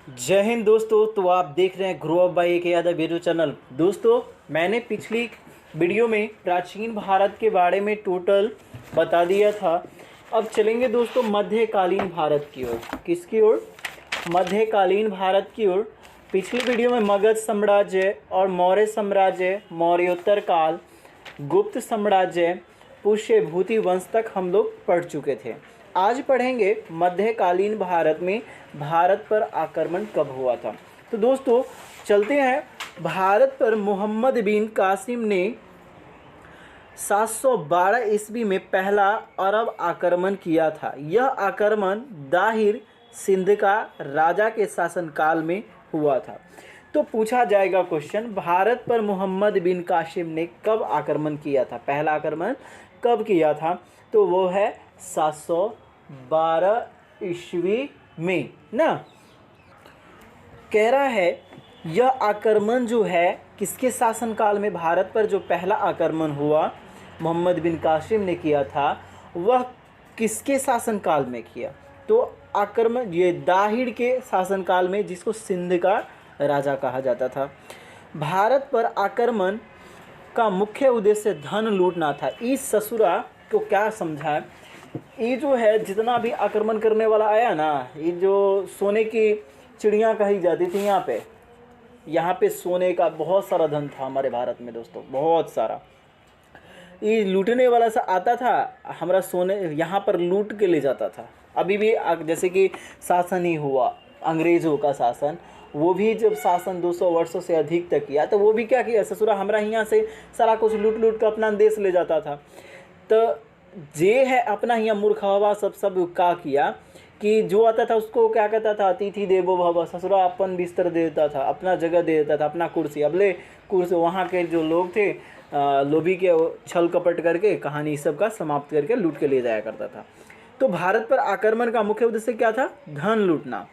जय हिंद दोस्तों। तो आप देख रहे हैं grow up by AK Yadav video channel. दोस्तों, मैंने पिछली वीडियो में प्राचीन भारत के बारे में टोटल बता दिया था। अब चलेंगे दोस्तों मध्यकालीन भारत की ओर। किसकी ओर? मध्यकालीन भारत की ओर। पिछली वीडियो में मगध साम्राज्य और मौर्य साम्राज्य, मौर्योत्तर काल, गुप्त साम्राज्य, पुष्य भूति वंश तक हम लोग पढ़ चुके थे। आज पढ़ेंगे मध्यकालीन भारत में भारत पर आक्रमण कब हुआ था। तो दोस्तों चलते हैं। भारत पर मोहम्मद बिन कासिम ने 712 ईस्वी में पहला अरब आक्रमण किया था। यह आक्रमण दाहिर सिंध का राजा के शासनकाल में हुआ था। तो पूछा जाएगा क्वेश्चन, भारत पर मोहम्मद बिन कासिम ने कब आक्रमण किया था? पहला आक्रमण कब किया था? तो वो है 712 ईस्वी में ना। कह रहा है यह आक्रमण जो है किसके शासनकाल में भारत पर जो पहला आक्रमण हुआ मोहम्मद बिन कासिम ने किया था, वह किसके शासनकाल में किया? तो आक्रमण ये दाहिर के शासनकाल में, जिसको सिंध का राजा कहा जाता था। भारत पर आक्रमण का मुख्य उद्देश्य धन लूटना था। इस ससुरा को क्या समझा? ये जो है जितना भी आक्रमण करने वाला आया ना, ये जो सोने की चिड़िया कही जाती थी, यहाँ पे सोने का बहुत सारा धन था हमारे भारत में दोस्तों, बहुत सारा। ये लूटने वाला सा आता था, हमारा सोने यहाँ पर लूट के ले जाता था। अभी भी जैसे कि शासन ही हुआ अंग्रेज़ों का शासन, वो भी जब शासन 200 वर्षों से अधिक तक किया तो वो भी क्या किया, ससुरा हमारा यहाँ से सारा कुछ लूट लूट कर अपना देश ले जाता था। तो जे है अपना यहाँ मूर्खवा सब का किया कि जो आता था उसको क्या कहता था, अतिथि देवो भव। ससुरा अपन बिस्तर दे देता था, अपना जगह दे देता था, अपना कुर्सी। अबले कुर्सी वहाँ के जो लोग थे लोभी के छल कपट करके कहानी सब का समाप्त करके लूट के ले जाया करता था। तो भारत पर आक्रमण का मुख्य उद्देश्य क्या था? धन लूटना।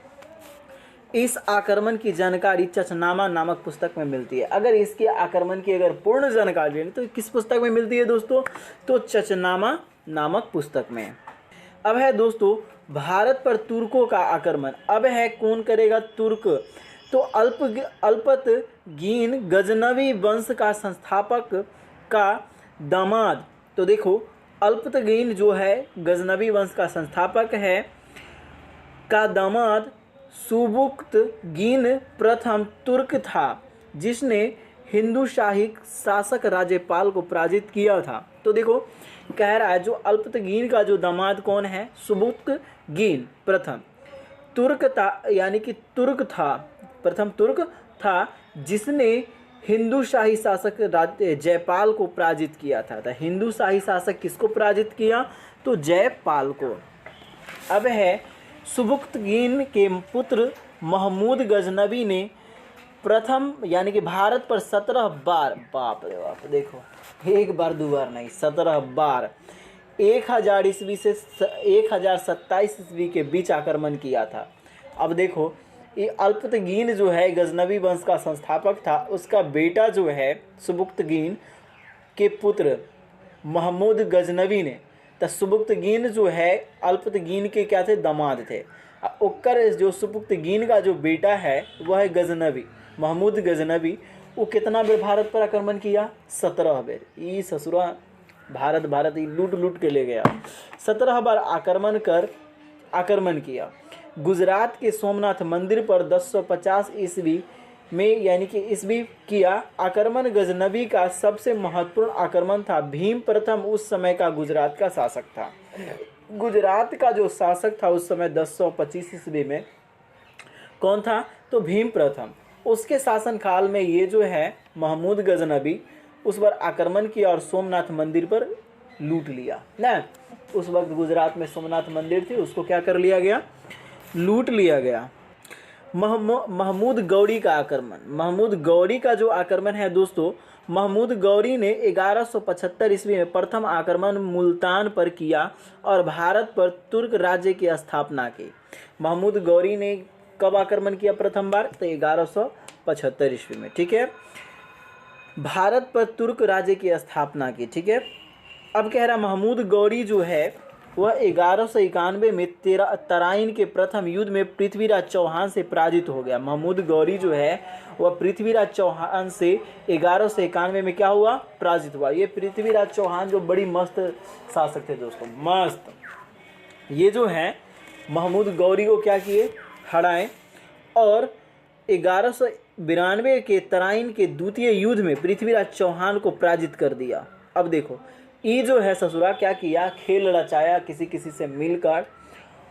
इस आक्रमण की जानकारी चचनामा नामक पुस्तक में मिलती है। अगर इसके आक्रमण की अगर पूर्ण जानकारी लेनी तो किस पुस्तक में मिलती है दोस्तों? तो चचनामा नामक पुस्तक में। अब है दोस्तों भारत पर तुर्कों का आक्रमण। अब है कौन करेगा? तुर्क। तो अल्पतगीन गजनवी वंश का संस्थापक का दामाद। तो देखो अल्पतगीन जो है गजनवी वंश का संस्थापक है का दामाद सुबुक्तगीन प्रथम तुर्क था, जिसने हिंदू शाही शासक राज्यपाल को पराजित किया था। तो देखो कह रहा है जो अल्पतगीन का जो दामाद कौन है? सुबुक्तगीन प्रथम तुर्क था, यानी कि तुर्क था, प्रथम तुर्क था, जिसने हिंदू शाही शासक जयपाल को पराजित किया था। तो हिंदू शाही शासक किसको पराजित किया? तो जयपाल को। अब है सुबुक्तगीन के पुत्र महमूद गजनवी ने प्रथम यानी कि भारत पर 17 बार, बाप रे बाप, देखो एक बार दो बार नहीं, 17 बार 1000 ईस्वी से 1027 ईस्वी के बीच आक्रमण किया था। अब देखो ये अल्पतगीन जो है गजनवी वंश का संस्थापक था, उसका बेटा जो है सुबुक्तगीन के पुत्र महमूद गजनवी ने, तो सुबुक्तगीन जो है अल्पतगीन के क्या थे? दामाद थे। ओकर जो सुबुक्तगीन का जो बेटा है वह है गजनवी, महमूद गजनवी। वो कितना बेर भारत पर आक्रमण किया? 17 बेर। ये ससुरा भारत ही लूट लूट के ले गया। 17 बार आक्रमण किया। गुजरात के सोमनाथ मंदिर पर 1050 ईस्वी में यानी कि ईस्वी किया आक्रमण गजनवी का सबसे महत्वपूर्ण आक्रमण था। भीम प्रथम उस समय का गुजरात का शासक था। गुजरात का जो शासक था उस समय 1025 ईस्वी में कौन था? तो भीम प्रथम। उसके शासनकाल में ये जो है महमूद गजनवी उस पर आक्रमण किया और सोमनाथ मंदिर पर लूट लिया ना। उस वक्त गुजरात में सोमनाथ मंदिर थी, उसको क्या कर लिया गया? लूट लिया गया। महमूद गौरी का आक्रमण। महमूद गौरी का जो आक्रमण है दोस्तों, महमूद गौरी ने 1175 ईस्वी में प्रथम आक्रमण मुल्तान पर किया और भारत पर तुर्क राज्य की स्थापना की। महमूद गौरी ने कब आक्रमण किया प्रथम बार? तो 1175 ईस्वी में, ठीक है। भारत पर तुर्क राज्य की स्थापना की, ठीक है। अब कह रहा महमूद गौरी जो है वह 1191 में तराइन के प्रथम युद्ध में पृथ्वीराज चौहान से पराजित हो गया। महमूद गौरी जो है वह पृथ्वीराज चौहान से 1191 में क्या हुआ, पराजित हुआ। ये पृथ्वीराज चौहान जो बड़ी मस्त शासक थे दोस्तों, मस्त। ये जो है महमूद गौरी को क्या किए, हराए और 1192 के तराइन के द्वितीय युद्ध में पृथ्वीराज चौहान को पराजित कर दिया। अब देखो ये जो है ससुरा क्या किया, खेल रचाया किसी किसी से मिलकर।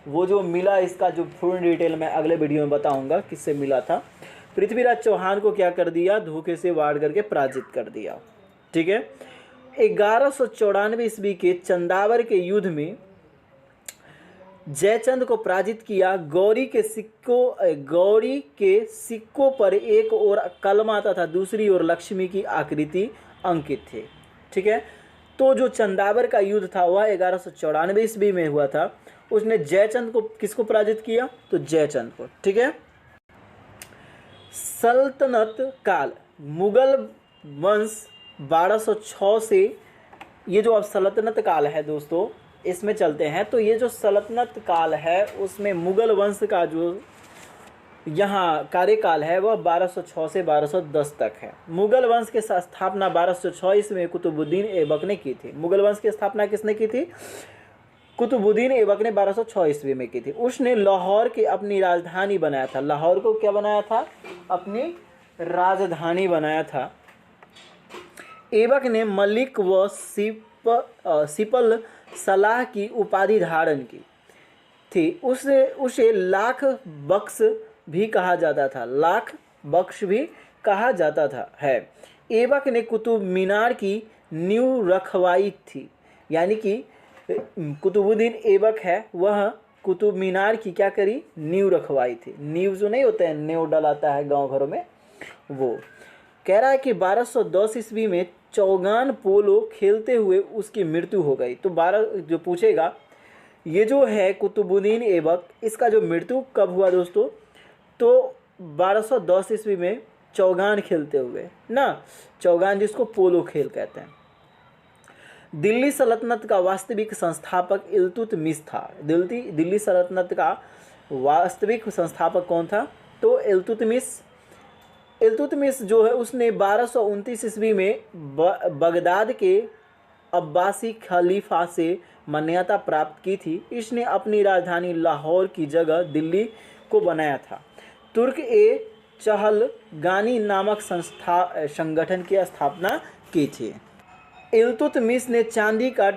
वो जो मिला इसका जो फुल डिटेल मैं अगले वीडियो में बताऊंगा किससे मिला था। पृथ्वीराज चौहान को क्या कर दिया, धोखे से वार करके पराजित कर दिया। ठीक है। 1194 ईस्वी के चंदावर के युद्ध में जयचंद को पराजित किया। गौरी के सिक्कों पर एक ओर कलमा तथा दूसरी ओर लक्ष्मी की आकृति अंकित थे। ठीक है। तो जो चंदावर का युद्ध था वह 1194 ईस्वी में हुआ था। उसने जयचंद को किसको पराजित किया, तो जयचंद को। ठीक है। सल्तनत काल, मुगल वंश 1206 से, ये जो अब सल्तनत काल है दोस्तों इसमें चलते हैं। तो ये जो सल्तनत काल है उसमें मुगल वंश का जो यहाँ कार्यकाल है वह 1206 से 1210 तक है। मुगल वंश की स्थापना 1206 ईस्वी में कुतुबुद्दीन ऐबक ने की थी। मुगल वंश की स्थापना किसने की थी, कुतुबुद्दीन ऐबक ने 1206 ईस्वी में की थी। उसने लाहौर की अपनी राजधानी बनाया था। लाहौर को क्या बनाया था, अपनी राजधानी बनाया था। ऐबक ने मलिक व सिपल सलाह की उपाधि धारण की थी। उसे लाख बख्श भी कहा जाता था, लाख बख्श भी कहा जाता था है। ऐबक ने कुतुब मीनार की नींव रखवाई थी, यानी कि कुतुबुद्दीन ऐबक है वह कुतुब मीनार की क्या करी, नींव रखवाई थी। नींव जो नहीं होते हैं, नींव डलाता है गांव घरों में, वो कह रहा है कि 1210 ईस्वी में चौगान पोलो खेलते हुए उसकी मृत्यु हो गई। तो 12 जो पूछेगा, ये जो है कुतुबुद्दीन ऐबक, इसका जो मृत्यु कब हुआ दोस्तों, तो 1210 ईस्वी में चौगान खेलते हुए ना, चौगान जिसको पोलो खेल कहते हैं। दिल्ली सल्तनत का वास्तविक संस्थापक इल्तुतमिश था। दिल्ली सल्तनत का वास्तविक संस्थापक कौन था, तो इल्तुतमिश जो है उसने 1229 ईस्वी में बगदाद के अब्बासी खलीफा से मान्यता प्राप्त की थी। इसने अपनी राजधानी लाहौर की जगह दिल्ली को बनाया था। तुर्क ए चहलगानी नामक संगठन की स्थापना की थी। इल्तुतमिश ने चांदी का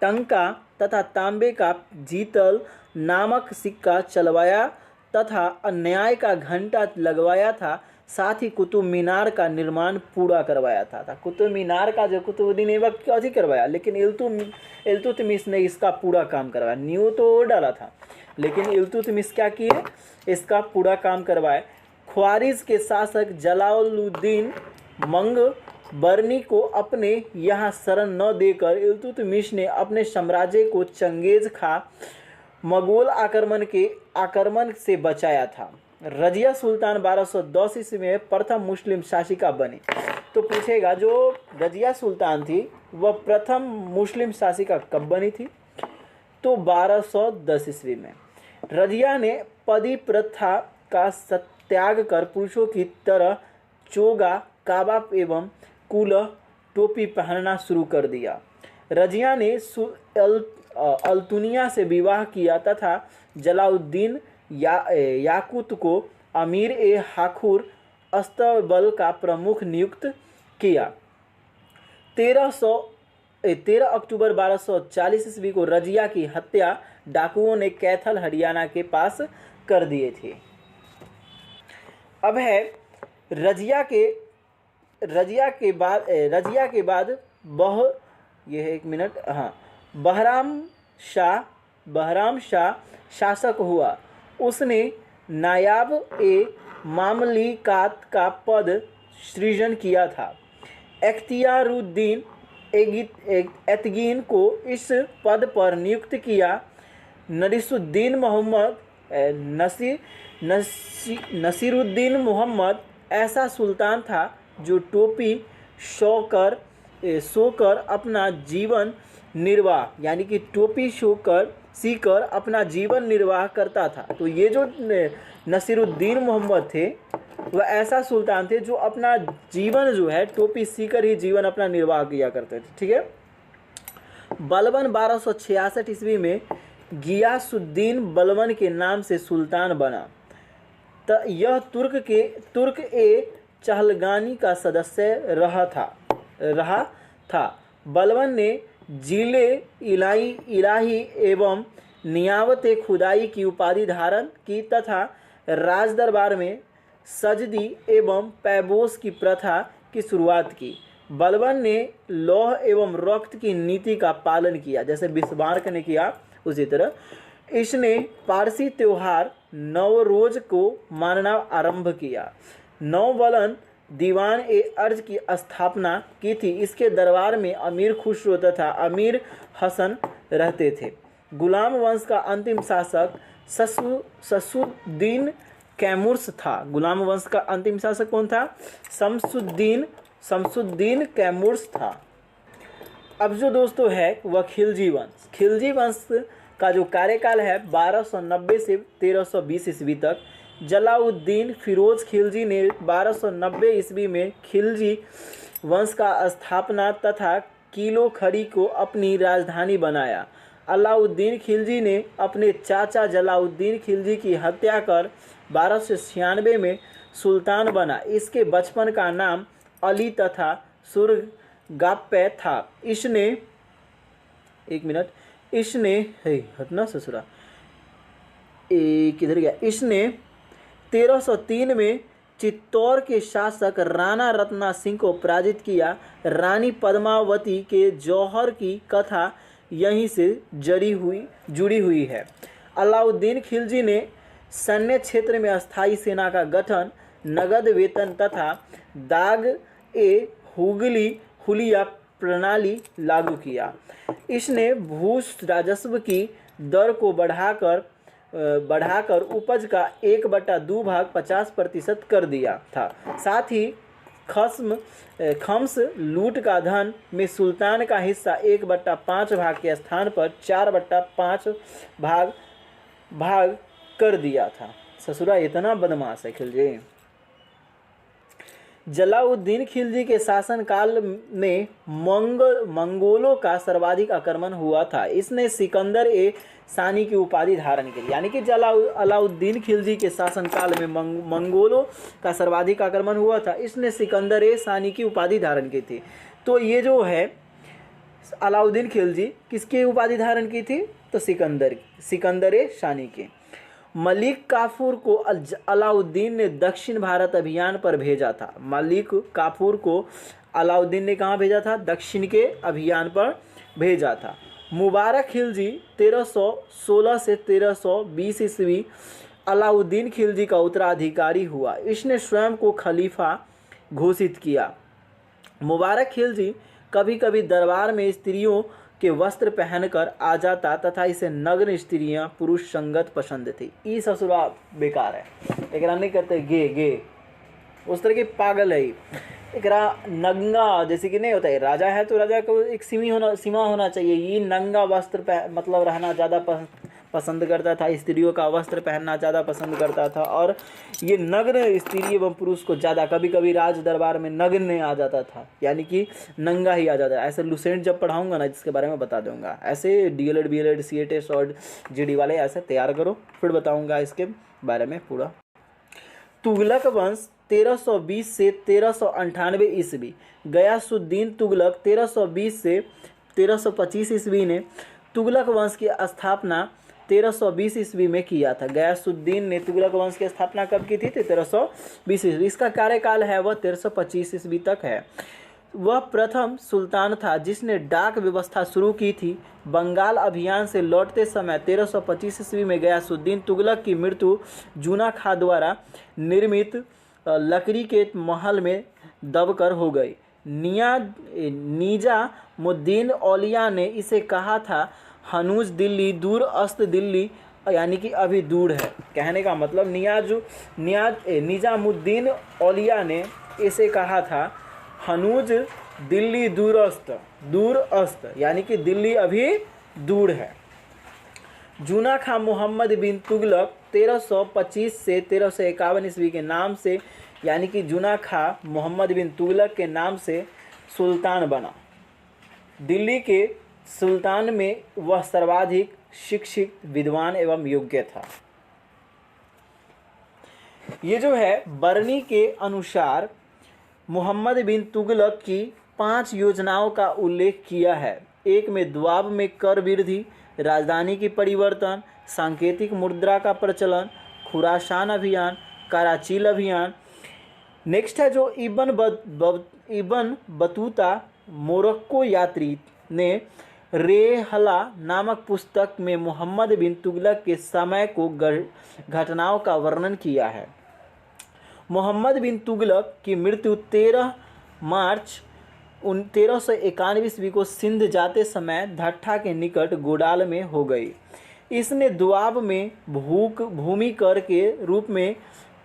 टंका तथा तांबे का जीतल नामक सिक्का चलवाया तथा अन्याय का घंटा लगवाया था। साथ ही कुतुब मीनार का निर्माण पूरा करवाया था। कुतुब मीनार का जो कुतुबुद्दीन ऐबक क्या करवाया, लेकिन इल्तुतमिश ने इसका पूरा काम करवाया। नींव तो डाला था, लेकिन इल्तुतमिश क्या किए, इसका पूरा काम करवाए। ख्वारिज के शासक जलालुद्दीन मंगबरनी को अपने यहाँ शरण न देकर इल्तुतमिश ने अपने साम्राज्य को चंगेज खा मंगोल आक्रमण से बचाया था। रजिया सुल्तान 1210 ईस्वी में प्रथम मुस्लिम शासिका बनी। तो पूछेगा जो रजिया सुल्तान थी वह प्रथम मुस्लिम शासिका कब बनी थी, तो 1210 ईस्वी में। रजिया ने पदी प्रथा का त्याग कर पुरुषों की तरह चोगा, काबा एवं कुलह टोपी पहनना शुरू कर दिया। रजिया ने अल्तुनिया से विवाह किया तथा जलाउद्दीन याकूत को अमीर ए हाखुर अस्तबल का प्रमुख नियुक्त किया। 13 अक्टूबर 1240 ईस्वी को रजिया की हत्या डाकुओं ने कैथल हरियाणा के पास कर दिए थे। अब है रजिया के बाद बहराम शाह शासक हुआ। उसने नायाब ए मामलिकात का पद सृजन किया था। इख्तियारुद्दीन एतगीन को इस पद पर नियुक्त किया। नसीरुद्दीन मोहम्मद ऐसा सुल्तान था जो टोपी सोकर अपना जीवन निर्वाह यानी कि टोपी सीकर अपना जीवन निर्वाह करता था। तो ये जो नसीरुद्दीन मोहम्मद थे वह ऐसा सुल्तान थे जो अपना जीवन जो है टोपी सीकर ही जीवन अपना निर्वाह किया करते थे। ठीक है। बलबन 1266 ईस्वी में गियासुद्दीन बलबन के नाम से सुल्तान बना। यह तुर्क ए चहलगानी का सदस्य रहा था। बलबन ने जिले इलाही एवं नियावत खुदाई की उपाधि धारण की तथा राज दरबार में सजदी एवं पैबोस की प्रथा की शुरुआत की। बलबन ने लौह एवं रक्त की नीति का पालन किया, जैसे बिस्मार्क ने किया उसी तरह। इसने पारसी त्योहार नवरोज को मानना आरंभ किया। नौबलन दीवान ए अर्ज की स्थापना की थी। इसके दरबार में अमीर खुसरो तथा अमीर हसन रहते थे। गुलाम वंश का अंतिम शासक शमसुद्दीन कैमुर्स था। गुलाम वंश का अंतिम शासक कौन था? शमसुद्दीन कैमुर्स था। अब जो दोस्तों है वह खिलजी वंश। खिलजी वंश का जो कार्यकाल है 1290 से 1320 ईस्वी तक। जलाउद्दीन फिरोज खिलजी ने 1290 ईस्वी में खिलजी वंश का स्थापना तथा किलो खड़ी को अपनी राजधानी बनाया। अलाउद्दीन खिलजी ने अपने चाचा जलाउद्दीन खिलजी की हत्या कर 1296 में सुल्तान बना। इसके बचपन का नाम अली तथा सुरगाप्पे था। इसने 1303 में चित्तौड़ के शासक राणा रत्ना सिंह को पराजित किया। रानी पद्मावती के जौहर की कथा यहीं से जुड़ी हुई है। अलाउद्दीन खिलजी ने सैन्य क्षेत्र में अस्थायी सेना का गठन, नगद वेतन तथा दाग ए हुलिया प्रणाली लागू किया। इसने भू राजस्व की दर को बढ़ाकर उपज का 1/2 भाग 50% कर दिया था। साथ ही खम्स लूट का धन में सुल्तान का हिस्सा 1/5 भाग के स्थान पर 4/5 भाग कर दिया था। ससुरा इतना बदमाश है खिलजी। जलाउद्दीन खिलजी के शासनकाल में मंगोलों का सर्वाधिक आक्रमण हुआ था। इसने सिकंदर ए सानी की उपाधि धारण की, यानी कि अलाउद्दीन खिलजी के शासनकाल में मंगोलों का सर्वाधिक आक्रमण हुआ था। इसने सिकंदर ए सानी की उपाधि धारण की थी। तो ये जो है अलाउद्दीन खिलजी किसकी उपाधि धारण की थी? तो सिकंदर ए सानी की। मलिक काफूर को अलाउद्दीन ने दक्षिण भारत अभियान पर भेजा था। मलिक काफूर को अलाउद्दीन ने कहाँ भेजा था? दक्षिण के अभियान पर भेजा था। मुबारक खिलजी 1316 से 1320 ईस्वी अलाउद्दीन खिलजी का उत्तराधिकारी हुआ। इसने स्वयं को खलीफा घोषित किया। मुबारक खिलजी कभी कभी दरबार में स्त्रियों के वस्त्र पहनकर आ जाता तथा इसे नग्न स्त्रियां पुरुष संगत पसंद थी। ई ससुरा बेकार है, एकरा नहीं करते गे उस तरह के पागल है। एकरा नंगा जैसे कि नहीं होता है, राजा है तो राजा को एक सीमा होना चाहिए। ये नंगा वस्त्र मतलब रहना ज़्यादा पसंद करता था, स्त्रियों का वस्त्र पहनना ज़्यादा पसंद करता था। और ये नग्न स्त्री एवं पुरुष को ज़्यादा, कभी कभी राज दरबार में नग्न आ जाता था, यानी कि नंगा ही आ जाता था। ऐसे लुसेंट जब पढ़ाऊंगा ना जिसके बारे में बता दूंगा। ऐसे डीएलएड बीएलएड सीएटेस और जीडी वाले ऐसे तैयार करो, फिर बताऊंगा इसके बारे में पूरा। तुगलक वंश 1320 से 1398 ईस्वी। गयासुद्दीन तुगलक 1320 से 1325 ईस्वी ने तुगलक वंश की स्थापना 1320 ईस्वी में किया था। गयासुद्दीन ने तुगलक वंश की स्थापना कब की थी? 1320 ईस्वी। इसका कार्यकाल है वह 1325 ईस्वी तक है। वह प्रथम सुल्तान था जिसने डाक व्यवस्था शुरू की थी। बंगाल अभियान से लौटते समय 1325 ईस्वी में गयासुद्दीन तुगलक की मृत्यु जूना खां द्वारा निर्मित लकड़ी के महल में दबकर हो गई। निजामुद्दीन औलिया ने इसे कहा था हनूज दिल्ली दूर अस्त दिल्ली, यानी कि अभी दूर है। कहने का मतलब निजामुद्दीन औलिया ने इसे कहा था हनूज दिल्ली दूरस्थ, दूरस्थ यानी कि दिल्ली अभी दूर है। जूना खां मोहम्मद बिन तुगलक 1325 से 1351 ईस्वी के नाम से, यानी कि जूना खां मोहम्मद बिन तुगलक के नाम से सुल्तान बना। दिल्ली के सुल्तान में वह सर्वाधिक शिक्षित, विद्वान एवं योग्य था। ये जो है बरनी के अनुसार मोहम्मद बिन तुगलक की 5 योजनाओं का उल्लेख किया है। एक में द्वाब में कर वृद्धि, राजधानी की परिवर्तन, सांकेतिक मुद्रा का प्रचलन, खुरासान अभियान, कराचील अभियान। नेक्स्ट है जो इब्न बतूता मोरक्को यात्री ने रेहला नामक पुस्तक में मोहम्मद बिन तुगलक के समय को घटनाओं का वर्णन किया है। मोहम्मद बिन तुगलक की मृत्यु 13 मार्च 1391 ईस्वी को सिंध जाते समय धट्ठा के निकट गोडाल में हो गई। इसने दुआब में भूमि कर के रूप में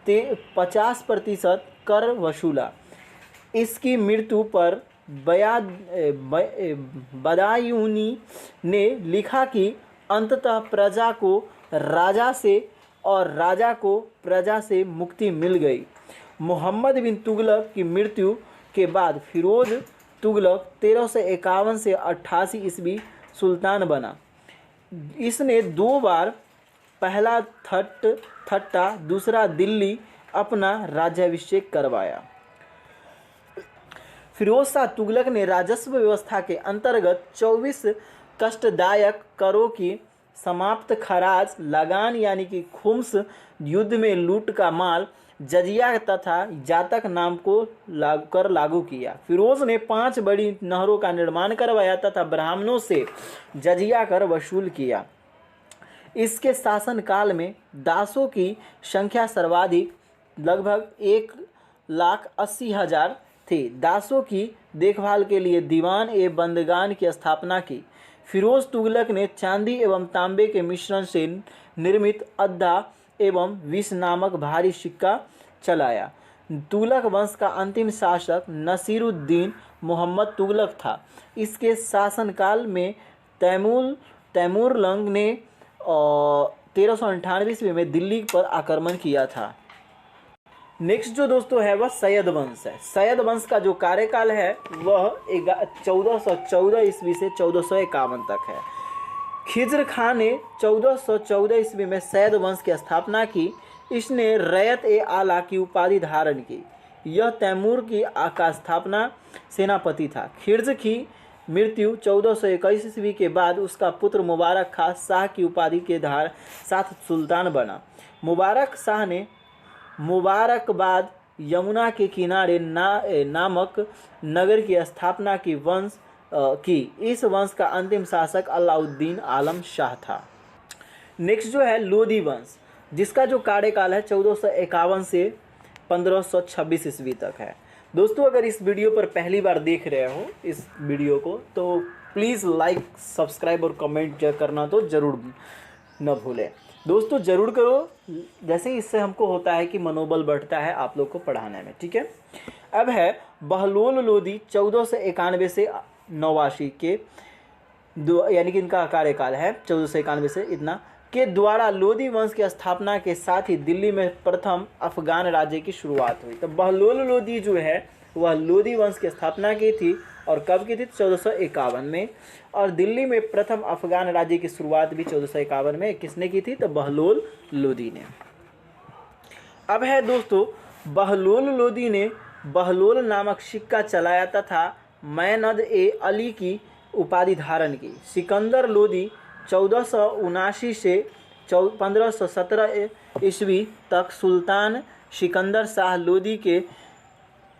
50% कर वसूला। इसकी मृत्यु पर बदायूनी ने लिखा कि अंततः प्रजा को राजा से और राजा को प्रजा से मुक्ति मिल गई। मोहम्मद बिन तुगलक की मृत्यु के बाद फिरोज तुगलक 1351 से 88 ईस्वी सुल्तान बना। इसने 2 बार, पहला ठट्टा, दूसरा दिल्ली अपना राज्याभिषेक करवाया। फिरोज शाह तुगलक ने राजस्व व्यवस्था के अंतर्गत 24 कष्टदायक करों की समाप्त, खराज, लगान यानी कि खुम्स, युद्ध में लूट का माल, जजिया तथा जातक नाम को लागू किया। फिरोज ने 5 बड़ी नहरों का निर्माण करवाया तथा ब्राह्मणों से जजिया कर वसूल किया। इसके शासनकाल में दासों की संख्या सर्वाधिक लगभग 1,80,000 थे। दासों की देखभाल के लिए दीवान एवं बंदगान की स्थापना की। फिरोज तुगलक ने चांदी एवं तांबे के मिश्रण से निर्मित अद्दा एवं विष नामक भारी सिक्का चलाया। तुगलक वंश का अंतिम शासक नसीरुद्दीन मोहम्मद तुगलक था। इसके शासनकाल में तैमूरलंग ने 1398 ईस्वी में दिल्ली पर आक्रमण किया था। नेक्स्ट जो दोस्तों है वह सैयद वंश है। सैयद वंश का जो कार्यकाल है वह 1414 ईस्वी से 1451 तक है। खिज्र खान ने 1414 ईस्वी में सैयद वंश की स्थापना की। इसने रैयत ए आला की उपाधि धारण की। यह तैमूर की का स्थापना सेनापति था। खिज्र की मृत्यु 1421 ईस्वी के बाद उसका पुत्र मुबारक खां शाह की उपाधि के साथ सुल्तान बना। मुबारक शाह ने मुबारकबाद यमुना के किनारे नामक नगर की स्थापना की। इस वंश का अंतिम शासक अलाउद्दीन आलम शाह था। नेक्स्ट जो है लोधी वंश, जिसका जो कार्यकाल है 1451 से 1526 ईस्वी तक है। दोस्तों अगर इस वीडियो पर पहली बार देख रहे हो इस वीडियो को तो प्लीज़ लाइक, सब्सक्राइब और कमेंट करना तो ज़रूर न भूलें। दोस्तों ज़रूर करो, जैसे इससे हमको होता है कि मनोबल बढ़ता है आप लोग को पढ़ाने में। ठीक है, अब है बहलोल लोधी 1491 से 89 के यानी कि इनका कार्यकाल है 1491 से इतना के द्वारा लोधी वंश की स्थापना के साथ ही दिल्ली में प्रथम अफगान राज्य की शुरुआत हुई। तो बहलोल लोधी जो है वह लोधी वंश की स्थापना की थी और कब की थी? 1451 में। और दिल्ली में प्रथम अफगान राज्य की शुरुआत भी 1451 में किसने की थी? तो बहलोल लोधी ने। अब है दोस्तों बहलोल लोधी ने बहलोल नामक सिक्का चलाया तथा मैनद ए अली की उपाधि धारण की। सिकंदर लोधी 1479 से 1517 ईस्वी तक सुल्तान सिकंदर शाह लोधी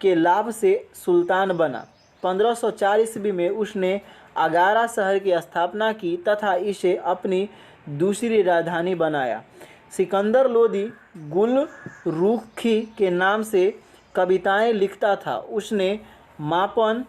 के लाभ से सुल्तान बना। 1504 ईस्वी में उसने आगारा शहर की स्थापना की तथा इसे अपनी दूसरी राजधानी बनाया। सिकंदर लोधी गुलरुखी के नाम से कविताएं लिखता था। उसने मापन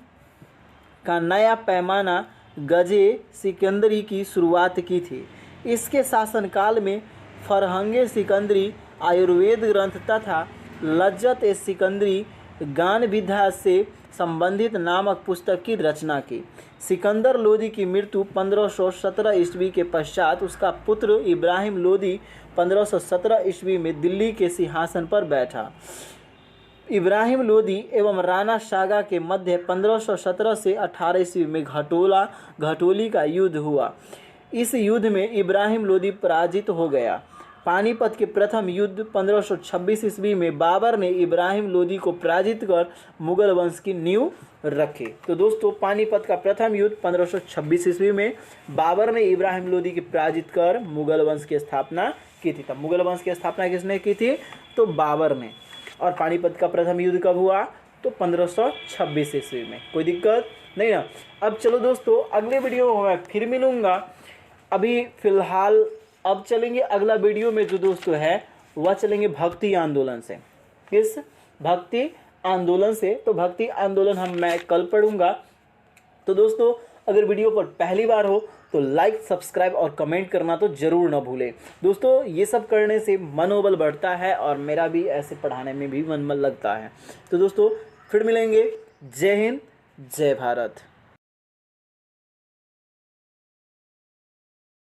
का नया पैमाना गजे सिकंदरी की शुरुआत की थी। इसके शासनकाल में फरहंगे सिकंदरी, आयुर्वेद ग्रंथ तथा लज्जत ए सिकंदरी गान विधा से संबंधित नामक पुस्तक की रचना की। सिकंदर लोदी की मृत्यु 1517 ईस्वी के पश्चात उसका पुत्र इब्राहिम लोदी 1517 ईस्वी में दिल्ली के सिंहासन पर बैठा। इब्राहिम लोदी एवं राणा सागा के मध्य 1517 से 18 ईस्वी में घटोली का युद्ध हुआ। इस युद्ध में इब्राहिम लोदी पराजित हो गया। पानीपत के प्रथम युद्ध 1526 ईस्वी में बाबर ने इब्राहिम लोदी को पराजित कर मुगल वंश की नींव रखी। तो दोस्तों, पानीपत का प्रथम युद्ध 1526 ईस्वी में बाबर ने इब्राहिम लोदी की पराजित कर मुगल वंश की स्थापना की थी। तब मुगल वंश की स्थापना किसने की थी? तो बाबर ने। और पानीपत का प्रथम युद्ध कब हुआ? तो 1526 ईस्वी में। कोई दिक्कत नहीं ना। अब चलो दोस्तों, अगले वीडियो में मैं फिर मिलूंगा। अभी फिलहाल अब चलेंगे अगला वीडियो में जो दोस्तों है वह चलेंगे भक्ति आंदोलन से। किस भक्ति आंदोलन से? तो भक्ति आंदोलन मैं कल पढ़ूंगा। तो दोस्तों, अगर वीडियो पर पहली बार हो तो लाइक, सब्सक्राइब और कमेंट करना तो जरूर ना भूलें। दोस्तों, ये सब करने से मनोबल बढ़ता है और मेरा भी ऐसे पढ़ाने में भी मन लगता है। तो दोस्तों, फिर मिलेंगे। जय हिंद, जय भारत।